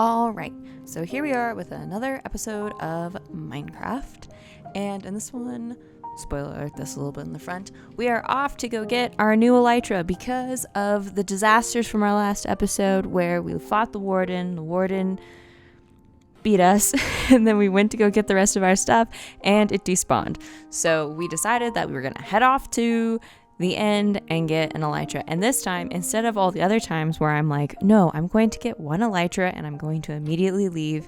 All right, so here we are with another episode of Minecraft, and in this one, spoiler alert, this a little bit in the front, we are off to go get our new elytra because of the disasters from our last episode where we fought the warden beat us, and then we went to go get the rest of our stuff, and it despawned. So we decided that we were going to head off to the end and get an elytra. And this time, instead of all the other times where I'm like, no, I'm going to get one elytra and I'm going to immediately leave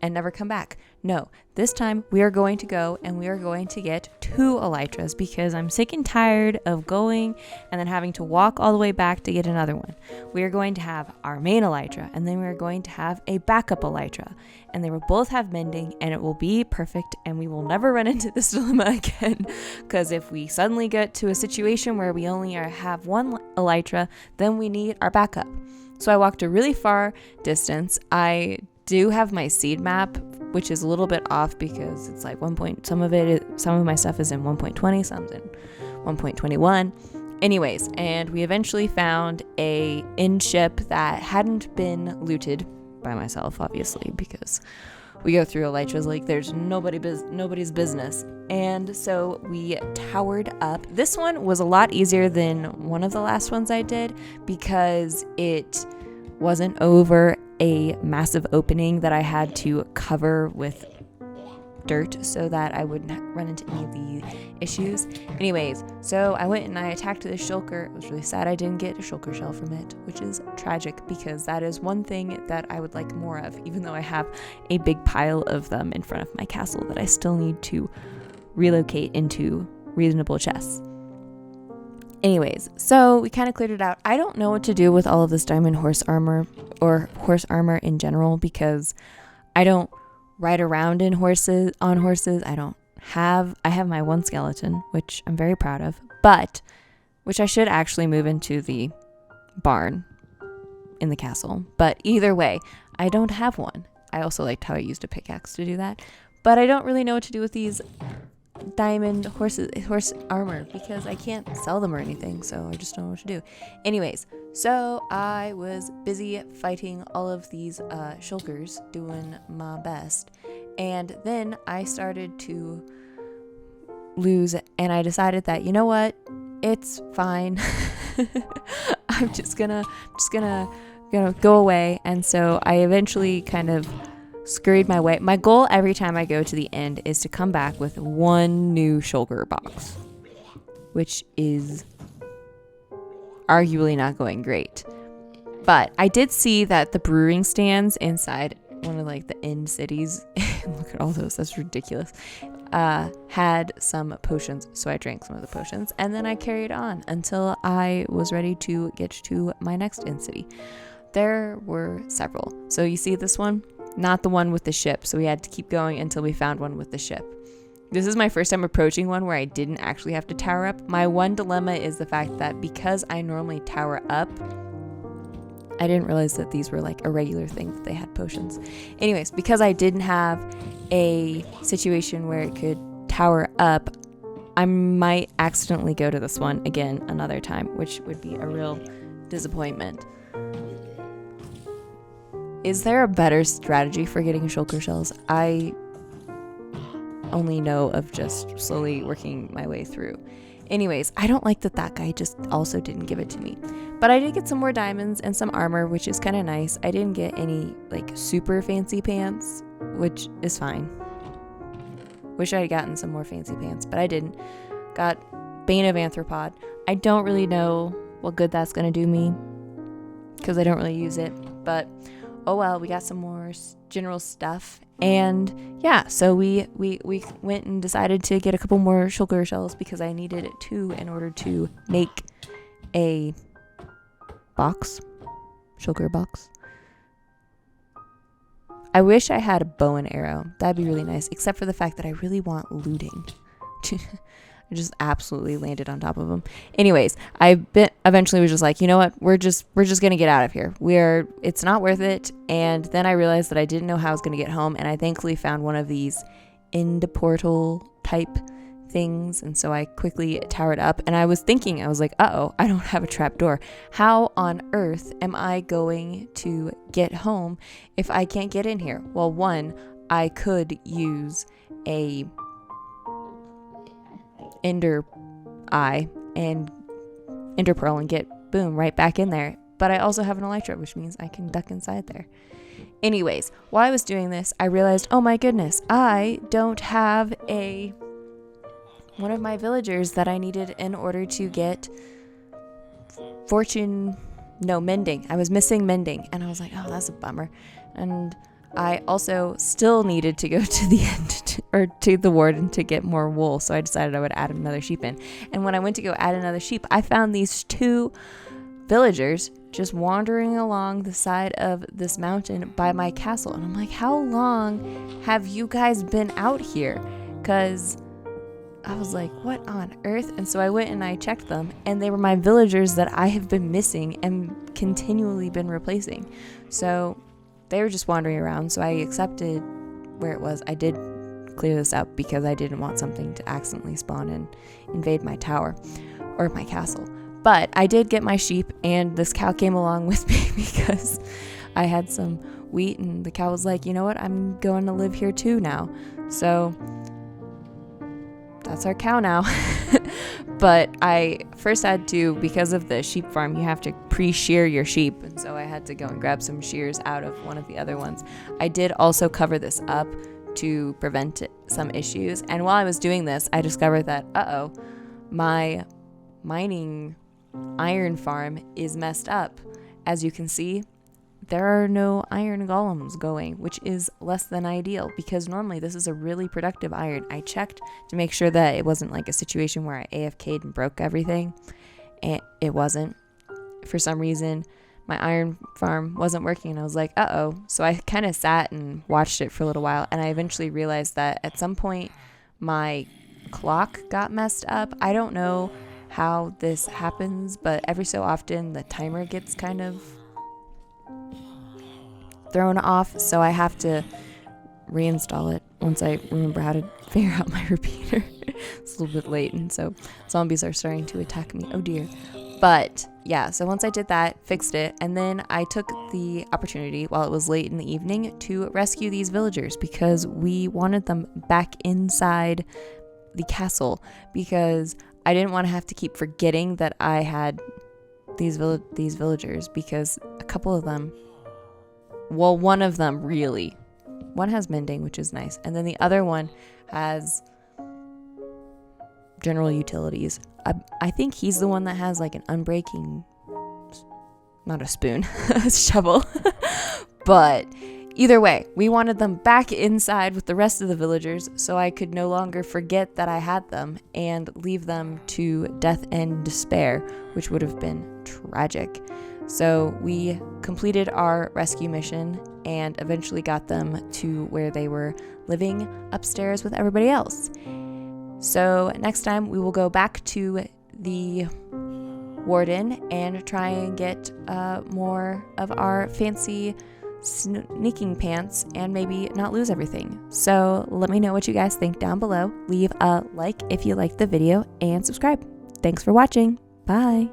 and never come back. No, this time we are going to go and we are going to get 2 elytras because I'm sick and tired of going and then having to walk all the way back to get another one. We are going to have our main elytra and then we are going to have a backup elytra, and they will both have mending and it will be perfect and we will never run into this dilemma again, because if we suddenly get to a situation where we only have one elytra, then we need our backup. So I walked a really far distance. I do have my seed map, which is a little bit off because it's like some of my stuff is in 1.20, some's in 1.21. Anyways, and we eventually found a inn ship that hadn't been looted by myself, obviously, because we go through elytras like there's nobody's business. And so we towered up. This one was a lot easier than one of the last ones I did because it wasn't over a massive opening that I had to cover with dirt so that I wouldn't run into any of the issues. Anyways, so I went and I attacked the shulker. It was really sad I didn't get a shulker shell from it, which is tragic because that is one thing that I would like more of, even though I have a big pile of them in front of my castle that I still need to relocate into reasonable chests. Anyways, so we kind of cleared it out. I don't know what to do with all of this diamond horse armor or horse armor in general because I don't ride around on horses. I have my one skeleton, which I'm very proud of, but which I should actually move into the barn in the castle. But either way, I don't have one. I also liked how I used a pickaxe to do that, but I don't really know what to do with these diamond horse armor because I can't sell them or anything, so I just don't know what to do. Anyways, so I was busy fighting all of these shulkers, doing my best, and then I started to lose, and I decided that, you know what, it's fine. I'm just gonna go away. And so I eventually kind of scurried my way. My goal every time I go to the end is to come back with one new shulker box, which is arguably not going great. But I did see that the brewing stands inside one of like the end cities, look at all those, that's ridiculous, had some potions. So I drank some of the potions and then I carried on until I was ready to get to my next end city. There were several. So you see this one? Not the one with the ship, so we had to keep going until we found one with the ship. This is my first time approaching one where I didn't actually have to tower up. My one dilemma is the fact that because I normally tower up, I didn't realize that these were like a regular thing, that they had potions. Anyways, because I didn't have a situation where it could tower up, I might accidentally go to this one again another time, which would be a real disappointment. Is there a better strategy for getting shulker shells? I only know of just slowly working my way through. Anyways, I don't like that guy just also didn't give it to me. But I did get some more diamonds and some armor, which is kind of nice. I didn't get any like super fancy pants, which is fine. Wish I had gotten some more fancy pants, but I didn't. Got Bane of Anthropod. I don't really know what good that's going to do me because I don't really use it, but oh well, we got some more general stuff. And yeah, so we went and decided to get a couple more shulker shells because I needed 2 in order to make a shulker box. I wish I had a bow and arrow. That'd be really nice, except for the fact that I really want looting. I just absolutely landed on top of them. Anyways, eventually was just like, you know what? We're just gonna get out of here. It's not worth it. And then I realized that I didn't know how I was gonna get home, and I thankfully found one of these end portal type things, and so I quickly towered up, and I was thinking, I was like, uh-oh, I don't have a trap door. How on earth am I going to get home if I can't get in here? Well, one, I could use a ender eye and ender pearl and get, boom, right back in there. But I also have an elytra, which means I can duck inside there. Anyways, while I was doing this, I realized, oh my goodness, I don't have one of my villagers that I needed in order to get mending. I was missing mending, and I was like, oh, that's a bummer. And I also still needed to go to the end or to the warden to get more wool, so I decided I would add another sheep in. And when I went to go add another sheep, I found these 2 villagers just wandering along the side of this mountain by my castle. And I'm like, how long have you guys been out here? Because I was like, what on earth? And so I went and I checked them, and they were my villagers that I have been missing and continually been replacing. So they were just wandering around, so I accepted where it was. I did clear this up because I didn't want something to accidentally spawn and invade my tower or my castle. But I did get my sheep, and this cow came along with me because I had some wheat, and the cow was like, you know what, I'm going to live here too now. So that's our cow now. But I first had to, because of the sheep farm, you have to pre-shear your sheep. And so I had to go and grab some shears out of one of the other ones. I did also cover this up to prevent some issues. And while I was doing this, I discovered that, my mining iron farm is messed up. As you can see, there are no iron golems going, which is less than ideal because normally this is a really productive iron. I checked to make sure that it wasn't like a situation where I AFK'd and broke everything, and it wasn't. For some reason, my iron farm wasn't working, and I was like, so I kind of sat and watched it for a little while, and I eventually realized that at some point my clock got messed up. I don't know how this happens, but every so often the timer gets kind of thrown off, so I have to reinstall it once I remember how to figure out my repeater. It's a little bit late, and so zombies are starting to attack me. Oh dear. But yeah, so once I did that, fixed it, and then I took the opportunity while it was late in the evening to rescue these villagers because we wanted them back inside the castle because I didn't want to have to keep forgetting that I had these villagers because a couple of them, well, one of them really, one has mending, which is nice, and then the other one has general utilities. I think he's the one that has like an unbreaking, not a spoon, a shovel, but either way, we wanted them back inside with the rest of the villagers so I could no longer forget that I had them and leave them to death and despair, which would have been tragic. So we completed our rescue mission and eventually got them to where they were living upstairs with everybody else. So next time we will go back to the warden and try and get more of our fancy sneaking pants and maybe not lose everything. So let me know what you guys think down below. Leave a like if you liked the video and subscribe. Thanks for watching. Bye.